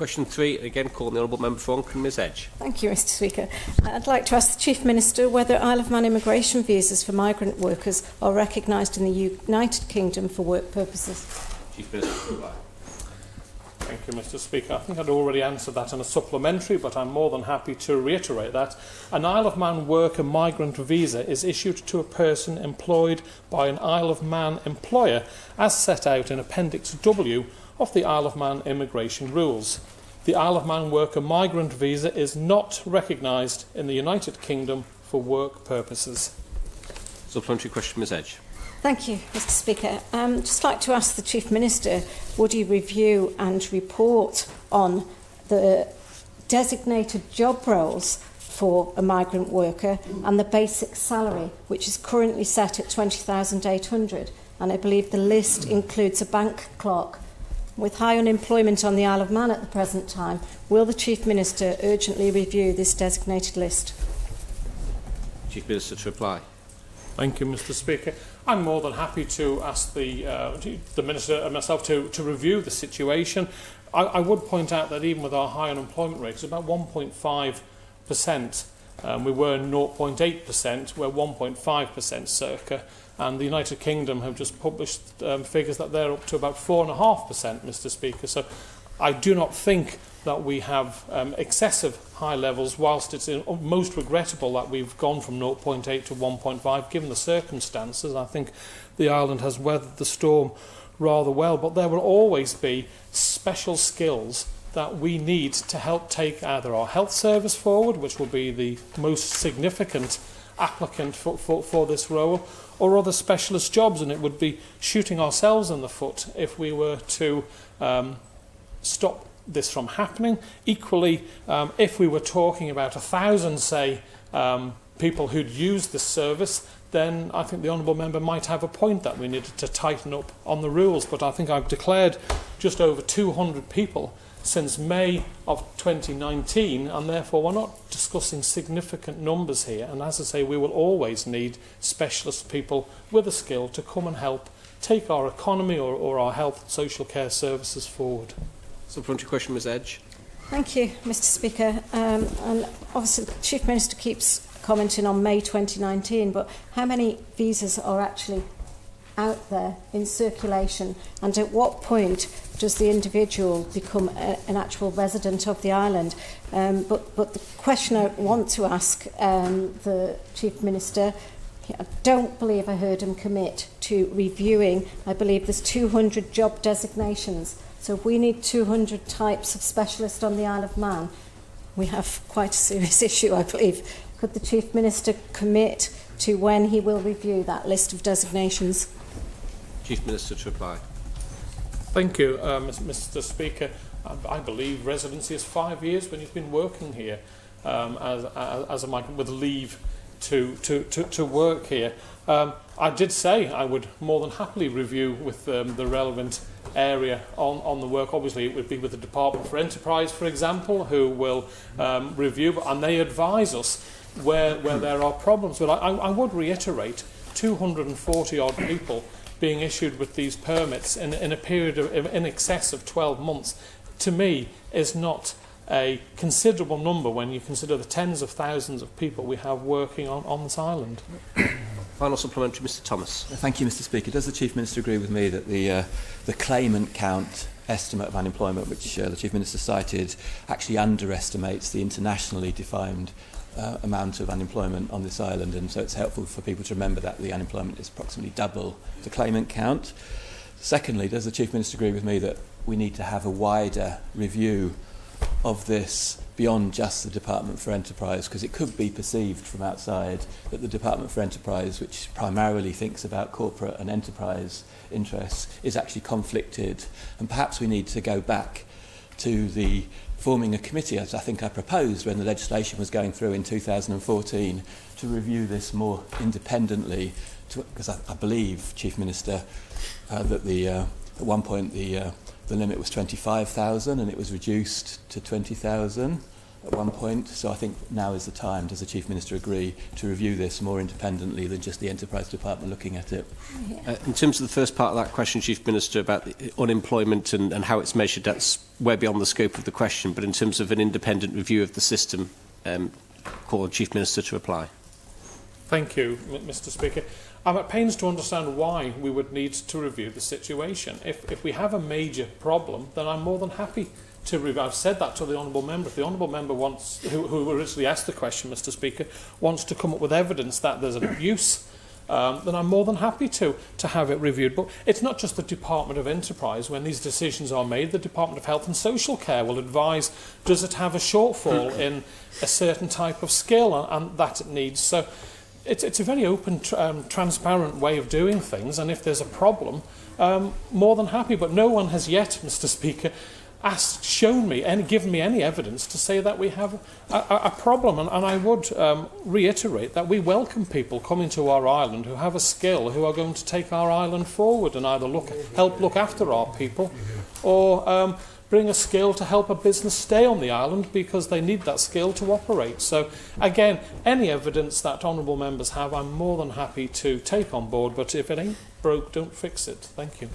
Question 3, again calling the Honourable Member for Onchan, Ms Edge. Thank you, Mr Speaker. I'd like to ask the Chief Minister whether Isle of Man immigration visas for migrant workers are recognised in the United Kingdom for work purposes. Chief Minister. Thank you, Mr Speaker. I think I'd already answered that in a supplementary, but I'm more than happy to reiterate that. An Isle of Man worker migrant visa is issued to a person employed by an Isle of Man employer as set out in Appendix W of the Isle of Man immigration rules. The Isle of Man worker migrant visa is not recognised in the United Kingdom for work purposes. Supplementary question, Ms Edge. Thank you, Mr Speaker. Just like to ask the Chief Minister, would he review and report on the designated job roles for a migrant worker and the basic salary, which is currently set at $20,800, and I believe the list includes a bank clerk. With high unemployment on the Isle of Man at the present time, will the Chief Minister urgently review this designated list? Chief Minister to reply. Thank you, Mr Speaker. I'm more than happy to ask the Minister and myself to review the situation. I would point out that even with our high unemployment rate, it's about 1.5%. We were 0.8%, we're 1.5% circa. And the United Kingdom have just published figures that they're up to about 4.5%, Mr Speaker. So I do not think that we have excessive high levels, whilst it's most regrettable that we've gone from 0.8 to 1.5, given the circumstances. I think the island has weathered the storm rather well, but there will always be special skills that we need to help take either our health service forward, which will be the most significant applicant for this role, or other specialist jobs, and it would be shooting ourselves in the foot if we were to stop this from happening. Equally, if we were talking about 1,000, say, people who'd use this service, then I think the Honourable Member might have a point that we needed to tighten up on the rules. But I think I've declared just over 200 people since May of 2019, and therefore we're not discussing significant numbers here. And as I say, we will always need specialist people with a skill to come and help take our economy or our health and social care services forward. Supplementary question, Ms Edge. Thank you, Mr Speaker. And obviously the Chief Minister keeps commenting on May 2019, but how many visas are actually out there in circulation, and at what point does the individual become an actual resident of the island? But the question I want to ask the Chief Minister, I don't believe I heard him commit to reviewing. I believe there's 200 job designations. So if we need 200 types of specialists on the Isle of Man, we have quite a serious issue, I believe. Could the Chief Minister commit to when he will review that list of designations? Chief Minister to reply. Thank you, Mr Speaker. I believe residency is 5 years when you've been working here as a migrant with leave to work here. I did say I would more than happily review with the relevant area on the work. Obviously, it would be with the Department for Enterprise, for example, who will review, and they advise us where there are problems. But I would reiterate, 240 odd people being issued with these permits in a period of in excess of 12 months, to me, is not a considerable number when you consider the tens of thousands of people we have working on this island. Final supplementary, Mr Thomas. Thank you, Mr Speaker. Does the Chief Minister agree with me that the claimant count estimate of unemployment, which the Chief Minister cited, actually underestimates the internationally defined amount of unemployment on this island, and so it's helpful for people to remember that the unemployment is approximately double the claimant count? Secondly, does the Chief Minister agree with me that we need to have a wider review of this beyond just the Department for Enterprise, because it could be perceived from outside that the Department for Enterprise, which primarily thinks about corporate and enterprise interests, is actually conflicted, and perhaps we need to go back to the forming a committee, as I think I proposed when the legislation was going through in 2014, to review this more independently, because I believe, Chief Minister, that at one point the limit was 25,000 and it was reduced to 20,000. at one point. So I think now is the time, does the Chief Minister agree, to review this more independently than just the Enterprise Department looking at it? In terms of the first part of that question, Chief Minister, about the unemployment and how it's measured, that's way beyond the scope of the question. But in terms of an independent review of the system, call the Chief Minister to reply. Thank you, Mr. Speaker. I'm at pains to understand why we would need to review the situation. If we have a major problem, then I'm more than happy to review. I've said that to the Honourable Member. If the Honourable Member wants, who originally asked the question, Mr. Speaker, wants to come up with evidence that there's an abuse, then I'm more than happy to have it reviewed. But it's not just the Department of Enterprise. When these decisions are made, the Department of Health and Social Care will advise, does it have a shortfall in a certain type of skill and that it needs. So it's a very open, transparent way of doing things, and if there's a problem, more than happy. But no one has yet, Mr. Speaker, shown me and given me any evidence to say that we have a problem. And I would reiterate that we welcome people coming to our island who have a skill, who are going to take our island forward and either help look after our people, or bring a skill to help a business stay on the island because they need that skill to operate. So again, any evidence that honourable members have, I'm more than happy to take on board. But if it ain't broke, don't fix it. Thank you.